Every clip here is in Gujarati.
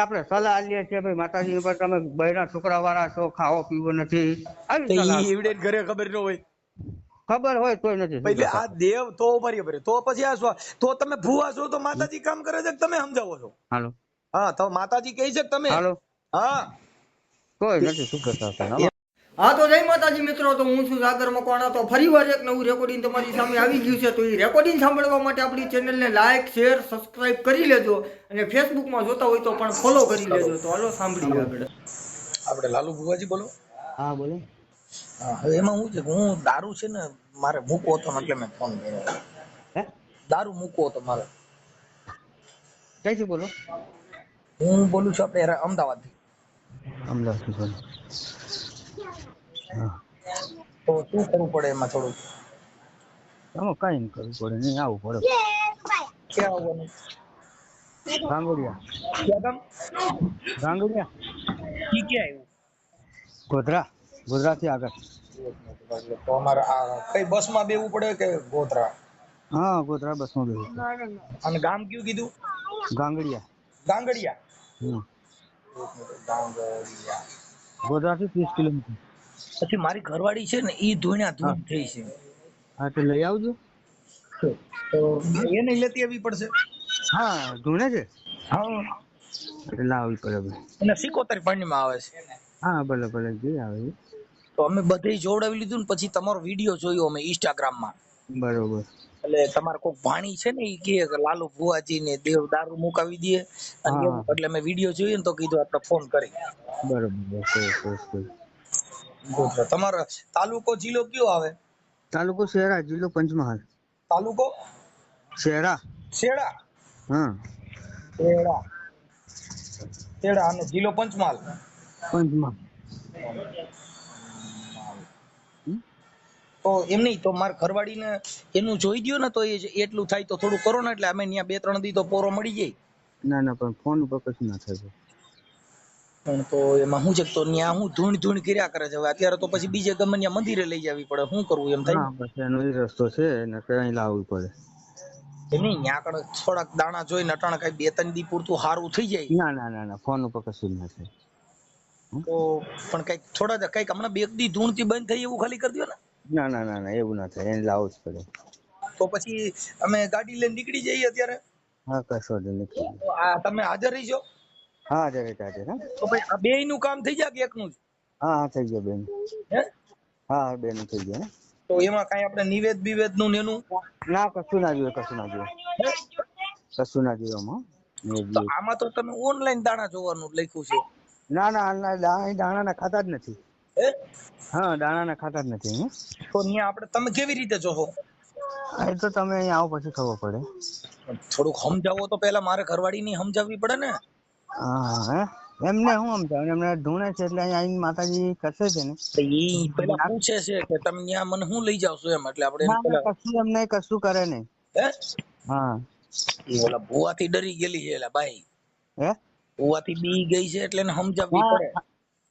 આપણે સલાહ લઈએ છીએ ભાઈ માતાજી ઉપર તમે બહેના છોકરા વાળા છો, ખાવો પીવો નથી, આવી તો સલાહ ઈ એવડે ઘરે ખબર ન હોય ખબર હોય તોય નથી એટલે સમજાતા. આ દેવ તો બરાબર તો પછી આ તો તમે ભૂવા છો તો માતાજી કામ કરે છે કે તમે સમજાવો છો? હાલો હા તો માતાજી કહે છે કે તમે હાલો હા તોય નથી સમજાતા. હા તો જય માતાજી મિત્રો, તો હું છું સાગર મકવાણા. તો ફરીવાર એક નવું રેકોર્ડિંગ તમારી સામે આવી ગયું છે. તો એ રેકોર્ડિંગ સાંભળવા માટે આપણી ચેનલને લાઈક શેર સબસ્ક્રાઇબ કરી લેજો, અને ફેસબુકમાં જોતા હોય તો પણ ફોલો કરી લેજો. તો હાલો સાંભળીએ આગળ. આપણે લાલુ ભુવાજી બોલો. હા બોલો. હા હવે એમાં હું છે કે હું દારૂ છે ને મારે મૂકવો હતો એટલે મેં ફોન કર્યો. હે દારૂ મૂકવો હતો મારે. ક્યાંથી બોલો? હું બોલું છું આપણે અમદાવાદ થી. અમદાવાદથી બોલો. હા તો શું કરવું પડે એમાં થોડું? એમાં કઈ નહીં કરવું પડે, નહીં આવવું પડે. ક્યાં આવવાનું? ગાંગડિયા ક્યાં ગામ? ગાંગડિયા ઈ ક્યાં ગોધરા, ગોધરાથી આગળ. આવ્યું? તો અમારે આ કઈ બસ માં બેવું પડે કે ગોધરા? હા ગોધરા બસમાં બેવું. અને ગામ કયું કીધું? ગાંગડિયા. ગાંગડિયા. હમ ગાંગડિયા. ગોધરાથી 30 કિલોમીટર. પછી મારી ઘરવાળી છે ને ઈ ધૂણ્યા હા ધૂણ થઈ છે. હા તો લઈ આવજો. તો એને લેતી આવવી પડશે. હા ધૂણે છે હા એટલે લાવવી પડે ભાઈ. અને 77 પાણીમાં આવે છે. હા ભલે ભલે જે આવે એ. તો અમે બધે જોડાવી લીધું ને પછી તમારો વિડીયો જોયો અમે ઇન્સ્ટાગ્રામમાં. બરોબર. એટલે તમારે કોઈ ભાણી છે ને ઈ કે લાલુ ભુવાજી ને દેવ દારૂ મુકાવી દે અને હા એવું, એટલે મેં વિડીયો જોયો ને તો કીધું આપણે ફોન કરી. બરોબર. તમારો તાલુકો જિલ્લો કયો આવે? તાલુકો શેરા, જિલ્લો પંચમહાલ. તાલુકો શેરા. શેડા. હા શેડા. શેડા અને જિલ્લો પંચમહાલ. પંચમહાલ. હમ? તો એમ નહીં તો મારા ઘરવાળીને એનું જોઈ દ્યો ને તો એટલું થાય તો થોડું કરો ને, એટલે અમે ત્યાં 2-3 દી તો પોરો મળી જાય. ના ના પણ ફોન ઉપર કશું ના થાય. પણ તો એમાં શું છે તો ત્યાં હું ધૂણ કર્યા કરે છે. હવે અત્યારે તો પછી બીજે ગમે ત્યાં મંદિરે લઈ જવી પડે, શું કરવું એમ થાય હા બસ એનો એ રસ્તો છે ને કઈ લાવવું પડે. ને નહીં ત્યાં આગળ થોડાક દાણા જોઈને અટાણે કઈ 2-3 દી પૂરતું સારું થઈ જાય ના ના ના ના ફોન ઉપર કશું ના થાય. તો પણ કઈક થોડા કઈક હમણાં 2 દી ધૂણથી બંધ થઈ એવું ખાલી કરી દો ને. ના ના ના ના એવું ના થાય, એને લાવવું જ પડે. તો પછી અમે ગાડી લઈને નીકળી જઈએ અત્યારે. હા કશો નહીં. તો આ તમે હાજર રહીજો. હા જરે હા. તો ભાઈ આ બેય નું કામ થઈ જાય કે એકનું જ? હા હા થઈ ગયો બેન. હે હા બેન થઈ ગયો ને. તો એમાં કઈ આપણે નિવેદ બિવેદ નું ને એનું? ના કશું ના જોઈએ, કશું ના જોઈએ, હે? કશું ના જોઈએ આમાં. તો આમાં તો તમે ઓનલાઈન દાણા જોવાનું લખ્યું છે. ના ના દાણા ના ખાતા જ નથી. હે? હા દાણા ના ખાતા જ નથી. તો ત્યાં આપણે તમે કેવી રીતે જોશો? એ તો તમે અહીંયા આવો પછી ખબર પડે. થોડુંક સમજાવો તો પેલા મારે ઘરવાળી ની સમજાવવી પડે ને. હા હે એમને હું સમજાવું, એમને ધૂણે છે એટલે અહીંયા આવીને માતાજી કરશે છે ને. તો ઈ પેલા પૂછે છે કે તમે ત્યાં મને શું લઈ જાવ છો એમ, એટલે આપણે ના ના પેલા કશું એમને કશું કરે નહીં. હે હા ઈ ઓલા ભુવાથી ડરી ગયેલી છે એલા ભાઈ. હે ભુવાથી બી ગઈ છે એટલે એને સમજાવવી હા પડે.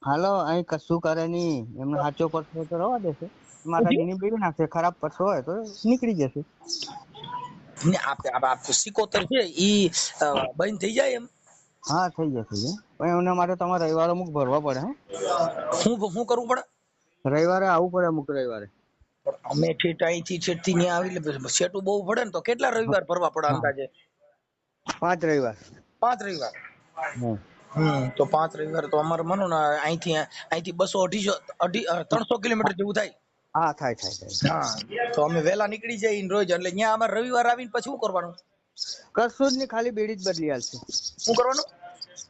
હાલો અહીં કશું કરે નહીં, એમને સાચો પરસો તો રવા દેશે. માતાજી ની બીડી નાખશે, ખરાબ પરસો હોય તો નીકળી જશે. ને આ 77 છે ઈ બંધ થઈ જાય એમ? હા થઈ જશે પણ એના માટે તમારે રવિવારે અમુક ભરવા પડે. શું કરવું પડે? રવિવારે આવવું પડે અમુક રવિવારે. પણ અમે ઠેઠ અહીંથી છેટથી ત્યાં આવી એટલે સેટું બહુ પડે ને, તો કેટલા રવિવાર ભરવા પડે હા અંદાજે? 5 રવિવાર. 5 રવિવાર. હા તો 5 રવિવાર તો અમારે માનો ને અહીંથી 200-250-300 કિલોમીટર જેવું થાય. હા થાય. હા તો અમે વહેલા નીકળી જઈએ રોજ, એટલે ત્યાં અમારે રવિવાર આવીને પછી શું કરવાનું? કશું જ નહીં, ખાલી બેડી જ બદલી આલશે. શું કરવાનું?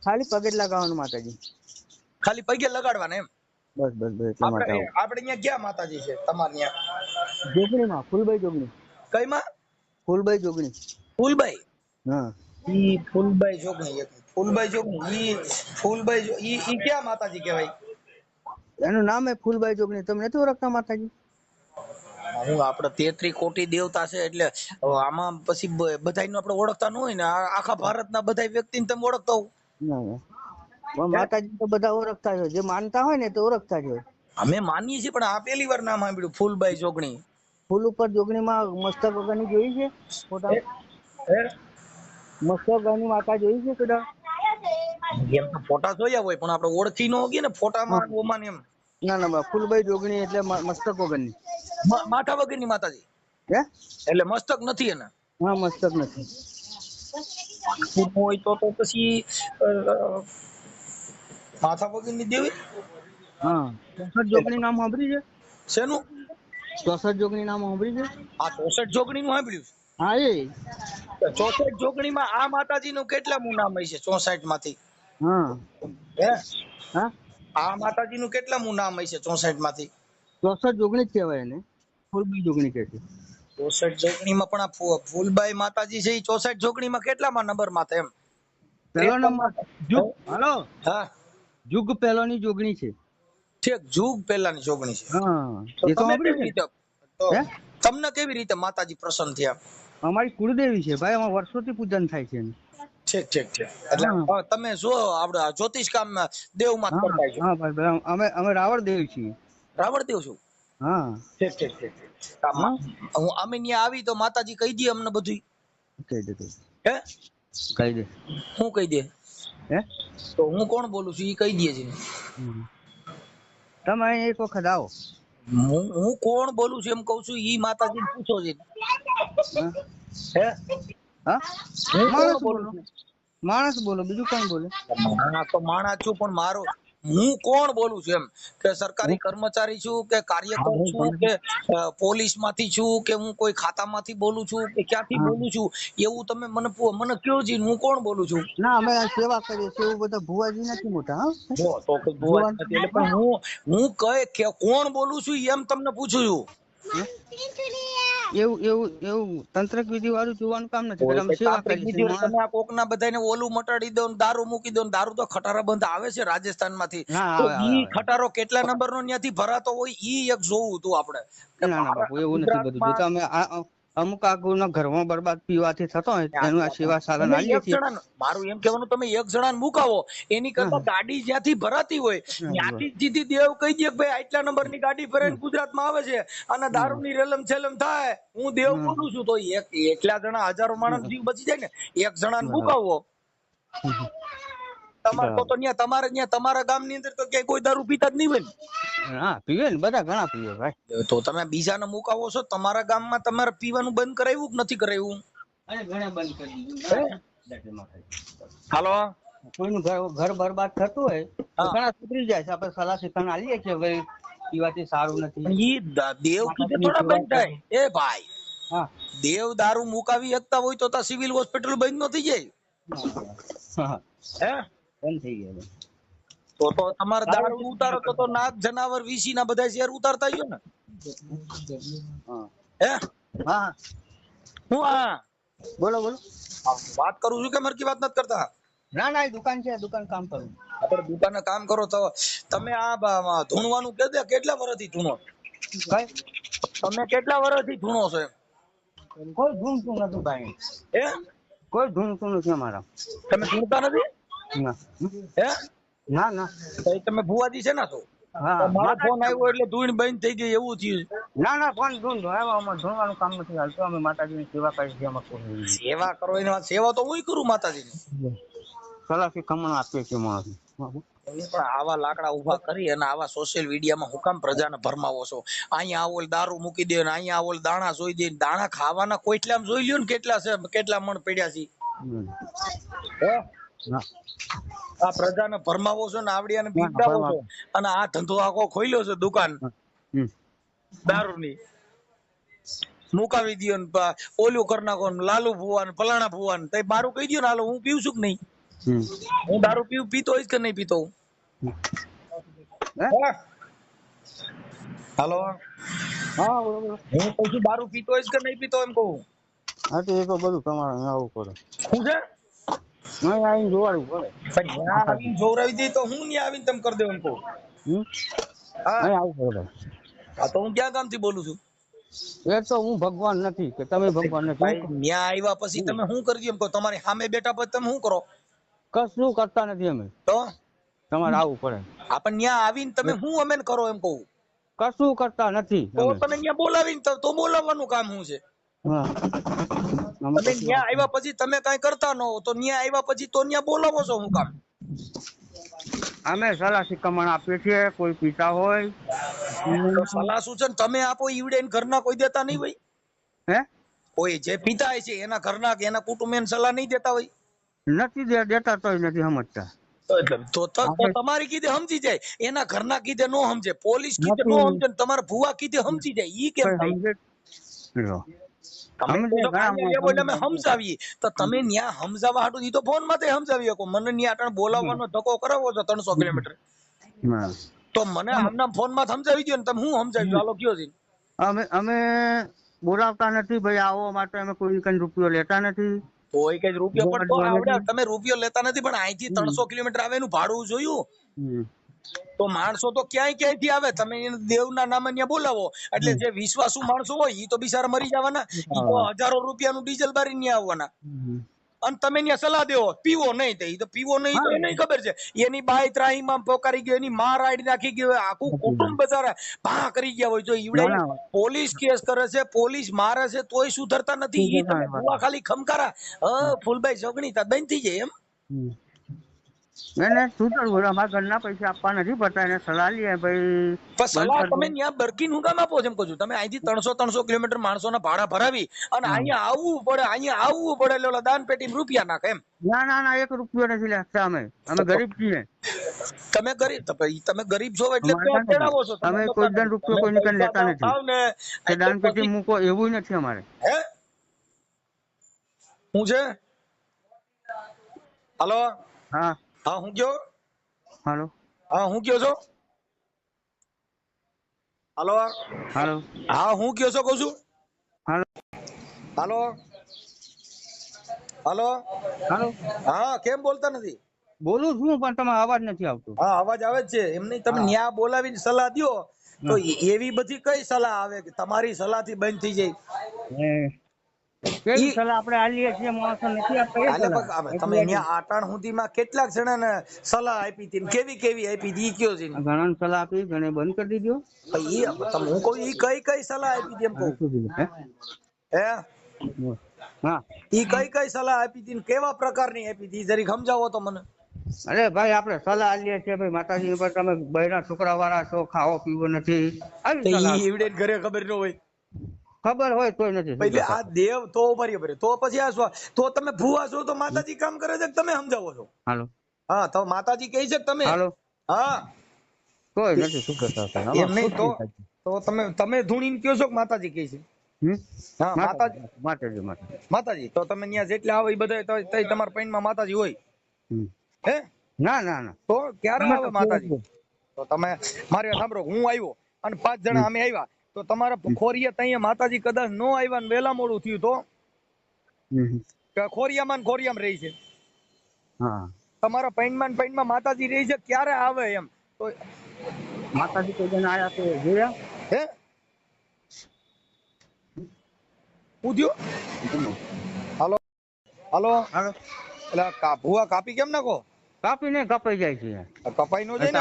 ખાલી પગે જ લગાવવાનું માતાજી. ખાલી પગે લગાડવાના એમ? બસ એટલા માટે આવું. આપણે ત્યાં ક્યાં માતાજી છે તમારે ત્યાં? જોગણીમાં ફૂલબાઈ જોગણી. કઈ માં? ફૂલબાઈ જોગણી. ફૂલબાઈ. હા ઈ ફૂલબાઈ જોગણી. ફૂલબાઈ જોગણી ઈ ક્યાં માતાજી કહેવાય? એનું નામ હે ફૂલબાઈ જોગણી. તમે નથી ઓળખતા માતાજી? હું આપણે 33 કોટી દેવતા છે એટલે આમાં પછી બધાયનું આપણે ઓળખતા ન હોય ને, આખા ભારતના બધા વ્યક્તિને તમે ઓળખતા હો? ના પણ માતાજી તો બધા ઓળખતા જ હોય, જે માનતા હોય ને તો ઓળખતા જ હોય. અમે માનીએ છીએ પણ આ પહેલી વાર નામ સાંભળ્યું, ફૂલબાઈ જોગણી. ફૂલ ઉપર જોગણીમાં મસ્તક વગરની જોઈ છે ફોટા? હે? મસ્તક વગરની માતા જોઈ છે કદા? એમ તો ફોટા જોયા હોય પણ આપણે ઓળખી ન હોઈએ ને ફોટામાં ઓમાં ને એમ. ના ના ફૂલબાઈ જોગણી એટલે મસ્તક વગરની. માથા વગરની માતાજી હે? એટલે મસ્તક નથી એના. હા મસ્તક નથી. હોય તો પછી માથા વગરની દેવી. હા 64 જોગણી નામ સાંભળ્યું છે? શેનું? 64 જોગણી નામ સાંભળ્યું છે? આ 64 જોગણી નું સાંભળ્યું. હા એ 64 જોગણી માં આ માતાજી નું કેટલામું નામ હશે 64 માંથી? હા હે? હા આ માતાજી નું કેટલામું નામ હશે 64 માંથી? 64 જોગણી જ કહેવાય એને, ફૂલબાઈ જોગણી કહે છે. 64 જોગણીમાં પણ આ ફૂલબાઈ માતાજી છે એ 64 જોગણીમાં કેટલામાં નંબર માં એમ? પહેલો નંબર જુગ. હાલો હા જુગ પહેલાની જોગણી છે. ઠીક જુગ પહેલાની જોગણી છે. હા તો એ તો તમે સાંભળ્યું કેવી છે. રીતે તો હે? તમને કેવી રીતે માતાજી પ્રસન્ન થયા? અમારી કુળદેવી છે ભાઈ, અમારે વર્ષોથી પૂજન થાય છે એનું. ઠીક ઠીક ઠીક. એટલે હા તમે જો આપણે જ્યોતિષ કામ દેવમાં જ હા કરતા છો. હા ભાઈ અમે રાવણ દેવ છીએ. રાવણ દેવ છું. હા ઠીક ઠીક ઠીક. હા હું અમે ત્યાં આવી તો માતાજી કહી દે અમને બધું. કહી દે હે? કહી દે. હું કહી દે? હે? તો હું કોણ બોલું છું એ કહી દે છે. તમે અહીં એક વખત આવો. હું કોણ બોલું છું એમ કઉ છું ઈ માતાજીને પૂછો છે. હા? હે? હા હું કોણ માણસ બોલું બોલો, છું? માણસ બોલો, બીજું કોણ બોલે? માણસ તો માણસ છું પણ મારો હું કોણ બોલું છું એમ કે સરકારી કર્મચારી છું કે કાર્યકર છું કે પોલીસ માંથી છું કે હું કોઈ ખાતામાંથી બોલું છું કે ક્યાંથી હા. બોલું છું એવું તમે મને કયો જી હું કોણ બોલું છું? ના અમે આ સેવા કરીએ છીએ, એવું બધા ભુવાજી નથી મોટા. હા જો તો કોઈ બોવા જ નથી એટલે પણ હું કે કોણ બોલું છું એમ તમને પૂછું છું. એવું તંત્રક વિધિ વાળું જોવાનું કામ નથી કોઈ કરતા, અમે કઈ સેવા તાંત્રિક કરીએ છીએ. વિધિ તમે આ કોકના બધાને ઓલું મટાડી દો ને દારૂ મૂકી દો ને દારૂ તો ખટારા બંધ આવે છે રાજસ્થાન માંથી હા તો આવે ઈ આવે. ખટારો કેટલા નંબર નો ત્યાંથી ભરાતો હોય ઈ એક જોવું હતું આપણે કે ના બાપુ એવું નથી બધું જોતા. અમે અમુક આગુના ઘરમાં બરબાદ પીવાથી થતો હોય એનું આ સેવા સાધન તમે આલીએ એક છીએ. જણા મારું એમ કહેવાનું તમે એક જણાને મુકાવો એની કરતા ગાડી જ્યાંથી ભરાતી હોય ત્યાંથી સીધી દેવ કહી દે કે ભાઈ આટલા નંબરની ગાડી ભરાઈને ગુજરાતમાં આવે છે અને દારૂની રેલમ છેલમ થાય હું દેવ બોલું છું તો એકલા જણા હજારો માણસ જીવ બચી જાય ને એક જણાને મુકાવો. તમારે તો ત્યાં તમારા ગામની અંદર તો ક્યાંય કોઈ દારૂ પીતા જ નહીં હોય ને. હા પીવે ને બધા, ઘણા પીવે ભાઈ. તો તમે બીજાને મુકાવો છો તમારા ગામમાં તમારે પીવાનું બંધ કરાવ્યું કે નથી કરાવ્યું? અરે ઘણા બંધ કરી દીધું. હાલો કોઈનું ઘર બરબાદ થતું હોય તો ઘણા સુધરી જાય છે. આપણે સલાહ શિક્ષણ આલીએ છીએ ભાઈ પીવાથી સારું નથી. ઈ દેવ કીધે થોડા બંધ થાય એ ભાઈ. હા દેવ દારૂ મુકાવી શકતા હોય તો સિવિલ હોસ્પિટલ બંધ ન થઈ જાય? હે બંધ થઈ ગયા. તો તમારે દારૂ ઉતારો તો નાગ જનાવર વીસી ના બધા શેર ઉતારતા ગયો ને. હે હા હું આ બોલો બોલો. વાત કરું છું કે મરકી વાત નથી કરતા? ના ના દુકાન છે, દુકાન કામ કરું. આપણે દુકાને કામ કરો તો તમે આ ધૂણવાનું કેટલા વર્ષથી ધૂણો? તમે કેટલા વર્ષથી ધૂણો છો એમ? કોઈ ધૂણતું નથી ભાઈ. હે કોઈ ધૂણતું નથી અમારા. તમે ધૂણતા નથી? ના હે ના ના. તો તમે ભુવાજી છે ને તો હા મારો ફોન આવ્યો એટલે ધૂણ બંધ થઈ ગઈ એવું થયું. ના ના કોણ ધૂણતો? અમારે ધૂણવાનું કામ નથી હાલતું. અમે માતાજીની સેવા કરીએ છીએ. સેવા કરો એની વાત સેવા તો હું કરું માતાજીની. સલાહથી કમણ આપીએ છીએ માણસ. પણ આવા લાકડા ઉભા કરી અને આવા સોશિયલ મીડિયામાં હું કામ પ્રજાને ભરમાવો છો? અહીંયા આવો દારૂ મૂકી દે ને અહીંયા આવો દાણા જોઈ દે. દાણા ખાવાના કોઈટલામાં જોઈ લ્યો ને કેટલા છે, કેટલા મણ પડ્યા છે. આ પ્રજાને ભરમાવો છો ને આવડિયાને પીવડાવો છો અને આ ધંધો આખો ખોલ્યો છે દુકાન દારૂની. મુકાવી દો ને ઓલું કરી નાખો ને લાલુ ભુવાન ફલાણા ભુવાન તઈ મારું કહી દો ને હાલો હું પીવું છું કે નહીં? હું દારૂ પીતો હોય કે નહીં પીતો? હાલો હા હું કહું છું દારૂ પીતો હોય કે નહીં પીતો એમ કહું? હા તો એ તો બધું તમારે આવું પડે. શું છે? આવીને જોવાડવું પડે. પણ ત્યાં આવીને જોવરાવી દે તો હું ત્યાં આવીને તમે કરી દઉં એમ કહું? હા આવું પડે. હા તો હું ક્યાં ગામથી બોલું છું? એ તો હું ભગવાન નથી કે તમે ભગવાન નથી. ત્યાં આવ્યા પછી તમે શું કરી એમ કહો? તમારી સામે બેઠા પછી તમે શું કરો? કશું કરતા નથી અમે. તો તમારે આવવું પડે. આપણ ત્યાં આવીને તમે શું અમે કરો એમ કહું? કશું કરતા નથી. તો તમે ત્યાં બોલાવીને તો બોલાવવાનું કામ શું છે? તમે ત્યાં આવ્યા પછી તમે કઈ કરતા ન હો તો ત્યાં આવ્યા પછી તો ત્યાં બોલાવો છો શું કામ? અમે સલાહ શિખામણ આપીએ છીએ, કોઈ પીતા હોય તો સલાહ શું છે ને તમે આપો ઈવડે ઘરના કોઈ દેતા નહીં હોય? હે કોઈ જે પિતા હોય છે એના ઘરના કે એના કુટુંબ એને સલાહ નહીં દેતા હોય? નથી દેતા તોય નથી સમજતા. તો તમારી કીધે સમજી જાય, એના ઘરના કીધે નો સમજે, પોલીસ કીધે નો નથી સમજે, તમારા ભુવા કીધે સમજી જાય, ઈ કેમ કોઈ થાય? સમજે લ્યો. તમે સમજે કહો છો કે ઘણા અહીંયા લેવો એટલે અમે સમજે. સમજાવીએ, તો તમે ન્યા સમજાવવા હાટુ ઈ તો ફોન માં સમજાવી શકો. મને ન્યા અટાણે બોલાવવાનો ધક્કો કરાવો છો 300 કિલોમીટર, હા. તો મને આમના ફોન માં સમજાવી દો ને. તમે હું સમજાવી દો, હાલો કયો છે. અમે બોલાવતા નથી ભાઈ, આવો માટે અમે કોઈ કઈ રૂપિયો લેતા નથી. કોઈ કઈ રૂપિયો પણ તો આવડે, તમે રૂપિયો લેતા નથી પણ અહીંથી 300 કિલોમીટર આવે એનું ભાડું જોયું. તો માણસો તો ક્યાંયથી આવે, તમે એને દેવના નામે ત્યાં બોલાવો એટલે જે વિશ્વાસુ માણસો હોય ઈ તો બિચારા મરી જવાના, ઈ તો હજારો રૂપિયાનું ડીઝલ બારી ત્યાં આવવાના. અને તમે ત્યાં સલાહ દેવો પીવો નહીં, તો ઈ તો પીવો નહીં તો એને ખબર છે, એની બાઈ ત્રાહીમાં પોકારી ગયો, એની માં રાડી નાખી ગયો, આખું કુટુંબ બચારા ભા કરી ગયા હોય. જો ઈવડે પોલીસ કેસ કરે છે, પોલીસ મારે છે, તોય સુધરતા નથી. ઈ તમે ભુવા ખાલી ખમકારા ફૂલભાઈ જોગણી તા બંધ થઈ જાય એમ. એને સુધરવું, અમારા ઘરના પૈસા આપવા નથી પડતા, એને સલાહ લઈએ ભાઈ. પણ સલાહ તમે ત્યાં બરકીન હું કામ આપો છો એમ કહું છું. તમે અહીંથી 300 કિલોમીટર માણસોના ભાડા ભરાવી અને અહીંયા આવવું પડે એટલે દાન પેટીમાં રૂપિયા નાખે એમ. ના 1 રૂપિયો નથી લેતા. અમે ગરીબ છીએ. તમે ગરીબ છો એટલે તેડાવો છો. અમે કોઈ દાન રૂપિયો કોઈ નીકળ લેતા નથી. દાન પેટી મૂકો એવું નથી અમારે. હે હું છે? હાલો હા હું કયો? હાલો હું કયો છો? હાલો હું કયો છો કહું છું? હાલો હા કેમ બોલતા નથી? બોલું છું પણ તમારો અવાજ નથી આવતો. હા અવાજ આવે જ છે. એમ નહીં, તમે ન્યા બોલાવીને સલાહ દ્યો તો એવી બધી કઈ સલાહ આવે કે તમારી સલાહ થી બંધ થઈ જાય? કેવી સલાહ આપણે આલીએ છીએ, માણસો નથી આપતા. તમે ન્યા આટાણ સુધીમાં કેટલાક જણાને સલાહ આપી હતી, કેવી આપી હતી ઈ કયો છે? ઘણા સલાહ આપી, ઘણે બંધ કરી દીધો. હું કહું ઈ કઈ સલાહ આપી હતી એમ કહું? હે હા ઈ કઈ સલાહ આપી હતી, કેવા પ્રકારની આપી હતી જરીક સમજાવો તો મને. અરે ભાઈ આપણે સલાહ આલીએ છીએ ભાઈ, માતાજી ઉપર તમે બૈરા છોકરા વાળા છો, ખાવો પીવો નથી, આવી સલાહ. ઈ ઘરે ખબર ન હોય, ખબર હોય તોય નથી. એટલે આ દેવ તો બરાબર, તો પછી આ તો તમે ભૂવા છો તો માતાજી કામ કરે છે તમે સમજાવો છો? હાલો હા તો માતાજી કહે છે તમે? હાલો હા કોઈ નથી સુધરતા. એમ નહીં તો તમે ધૂણીને કયો છો કે માતાજી કહે છે? હા માતાજી તો તમે ત્યાં જેટલા આવે એ બધા તમારા પૈણમાં માતાજી હોય? હે ના તો ક્યારે આવે માતાજી? તો તમે મારી વાત સાંભળો, હું આવ્યો અને 5 જણા અમે આવ્યા તો તમારા ખોરિયા ત્યાં માતાજી કદાચ નો આવ્યા ને વેલા મોડું થયું તો ખોરિયામાં રહી છે. તમારા પૈણમાં માતાજી રહી છે, ક્યારે આવે એમ? તો માતાજી કોઈ જણ આયા તો જોયા? હે પૂછ્યો? હાલો એટલે ભૂવા કાપી કેમ નાખો? કાપીને કપાઈ જાય છે. કપાઈ નો જાય ને,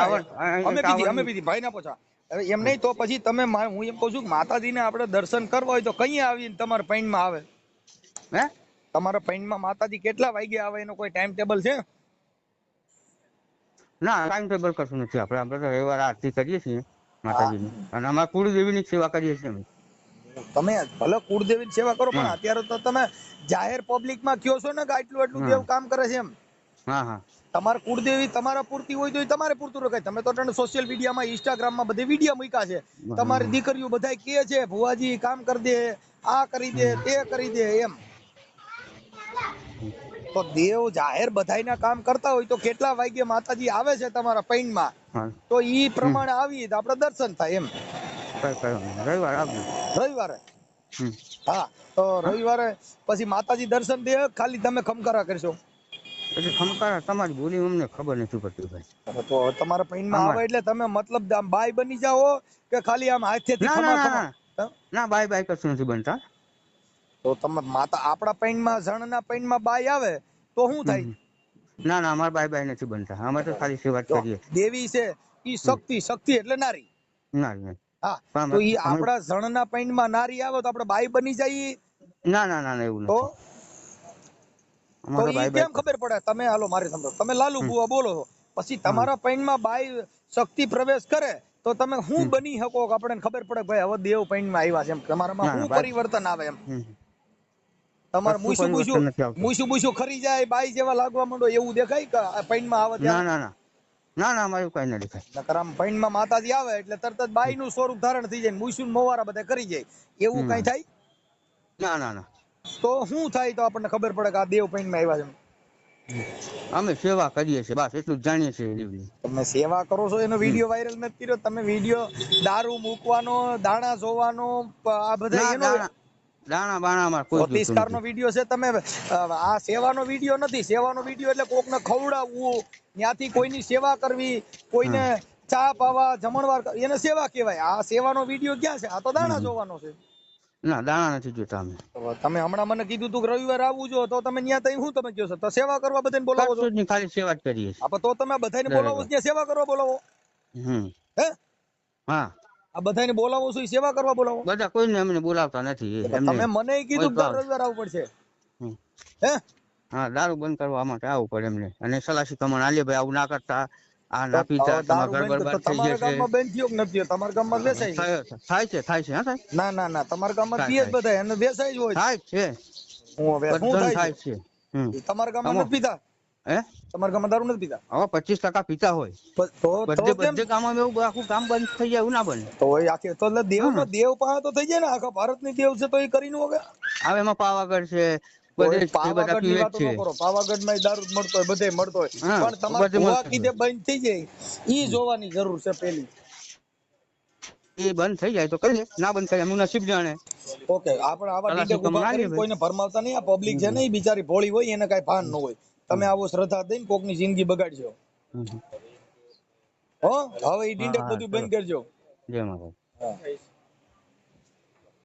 અમે પીધી ભાઈ ના પોછા. હવે એમ નહીં તો પછી તમે, હું એમ કહું છું કે માતાજીને આપણે દર્શન કરવા હોય તો કઈ આવીને તમારા પૈણમાં આવે? હે તમારા પૈણમાં માતાજી કેટલા વાગે આવે એનો કોઈ ટાઈમ ટેબલ છે? ના ટાઈમ ટેબલ કશું નથી. આપણે તો રવિવાર આરતી કરીએ છીએ માતાજીની, અને અમારા કુળદેવીની સેવા કરીએ છીએ. તમે ભલે કુળદેવીની સેવા કરો પણ અત્યારે તો તમે જાહેર પબ્લિકમાં કયો છો ને કે આટલું દેવ કામ કરે છે એમ. તમારે કુળદેવી તમારા પૂરતી હોય તો તમારે પૂરતું રખાય. તમે તો સોશિયલ મીડિયામાં, ઇન્સ્ટાગ્રામમાં બધે વિડીયો મૂક્યા છે, તમારી દીકરીઓ બધા કહે છે ભુવાજી કામ કરી દે, આ કરી દે, તે કરી દે એમ. તો દેવ જાહેર બધાયના કામ કરતા હોય તો કેટલા વાગે માતાજી આવે છે તમારા પૈણમાં, તો ઈ પ્રમાણે આવીએ તો આપણે દર્શન થાય એમ. રવિવારે હા તો રવિવારે પછી માતાજી દર્શન દે, ખાલી તમે ખમકારા કરશો? ખમકારા તમારી બોલી અમને ખબર નથી પડતી ભાઈ. તો તમારા પૈણમાં આવે એટલે તમે મતલબ આમ બાય બની જાઓ કે ખાલી આમ હાથેથી ના બાય કશું નથી બનતા. તો તમે આપણા પૈણમાં, જણના પૈણમાં બાય આવે તો શું થાય? ના અમારે બાય નથી બનતા. અમે તો ખાલી સેવા કરીએ. દેવી છે ઈ શક્તિ એટલે નારી. હા તો ઈ આપણા જણના પૈણમાં નારી આવે તો આપણે બાય બની જઈએ? ના એવું નથી. અમારો ઈ ભાઈ કેમ ખબર પડે? તમે હાલો મારી સમજો, તમે લાલુ બુઆ બોલો છો, પછી તમારા પૈણમાં બાઈ શક્તિ પ્રવેશ કરે તો તમે શું બની શકો કે આપણને ખબર પડે ભાઈ હવે દેવ પૈણમાં આવ્યા છે, એમ તમારામાં ના, શું ભાઈ. પરિવર્તન આવે એમ? હમ. તમારે કશું પરિવર્તન નથી આવતું. મૂસું ખરી જાય, બાઈ જેવા લાગવા માંડો એવું દેખાય કે આ પૈણમાં આવે ના ત્યારે? ના ના ના ના અમારું કઈ ના દેખાય. નકર આમ પૈણમાં માતાજી આવે એટલે તરત જ બાઈ નું સ્વરૂપ ધારણ થઈ જાય, મૂસું મોવારા બધા કરી જાય, એવું કઈ થાય? ના ના ના તો શું થાય તો આપણને ખબર પડે કે આ દેવ પૈણમાં આવ્યા છે? અમે સેવા કરીએ છીએ, બસ એટલું જ જાણીએ છીએ. તમે સેવા કરો છો એનો વિડીયો વાયરલ નથી કર્યો? તમે વિડીયો દારૂ મૂકવાનો, દાણા જોવાનો, આ બધા ના એનો દાણા બાણા માં કોઈ જોતું જ્યોતિષકાર નો નથી. વિડીયો છે. તમે આ સેવાનો વિડીયો નથી. સેવાનો વિડીયો એટલે કોકને ખવડાવવું, ત્યાંથી કોઈની સેવા કરવી, કોઈને ચા પાવા, જમણવાર એને સેવા કહેવાય. આ સેવાનો વિડીયો ક્યાં છે? આ તો દાણા જોવાનો છે. ના દાણા નથી જોતા અમે. તમે હમણાં મને કીધું તું કે રવિવારે આવવું જો, તો તમે ત્યાં તઈ હું તમે કહો છો તો સેવા કરવા બધાને બોલાવો છો? કશું જ નહીં, ખાલી સેવા જ કરીએ છીએ. આપો તો તમે બધાને બોલાવો છો, ત્યાં સેવા કરવા બોલાવો? હે? હા, આ બધાને બોલાવો છો, સેવા કરવા બોલાવો? બધા કોઈને અમને બોલાવતા નથી. તમે મને કીધું કે રવિવાર આવવું પડશે. હે? હા, દારૂ બંધ કરવા માટે આવવું પડે એમને. અને સલાસી કમણ આલે ભાઈ આવું ના કરતા, આ ના પીતા, તમારા ઘર બરબાદ થઈ તમારા જશે. ગામમાં બેન થયો કે નથી થયો? તમારા ગામમાં વેચાય છે? થાય છે હા થાય. ના ના ના, તમારા ગામમાં પીએ જ બધા, એને વેચાય જ હોય. થાય છે હું હવે શું બધાને થાય છે. છે? તમારા ગામમાં નથી પીતા? હે તમારા ગામમાં દારૂ નથી પીતા? હવે 25% પીતા હોય. બધે ગામમાં એવું આખું ગામ બંધ થઈ જાય એવું ના બને. તો આખી તો દેવનો દેવ પાસે તો થઈ જાય ને, આખા ભારતની દેવ છે તો એ કરી નો હવે. હવે એમાં પાવાગઢ છે, બધે બધા પાવાગઢની પીવે વાતો છે. ન કરો. પાવાગઢમાં દારૂ જ મળતો હોય, બધે મળતો હોય, હા, પણ તમારે બધે ભૂવા મળતો કીધે બંધ થઈ જાય ઈ જોવાની જરૂર છે પેલી. એ બંધ થઈ જાય તો કરીએ, ના બંધ થાય એમનું નસીબ જાણે. ઓકે, આપણે આવા સલાસી ડીડે ઉભા કમણ આલીએ કરીને ભાઈ. કોઈને ભરમાવતા નહીં. આ પબ્લિક છે ને એ બિચારી ભોળી હોય, એને કઈ ભાન ન હોય. તમે આવો શ્રદ્ધા દઈને કોકની જિંદગી બગાડજો. હો હવે એ ડીડક બધું બંધ કરજો. જય માતા. હા.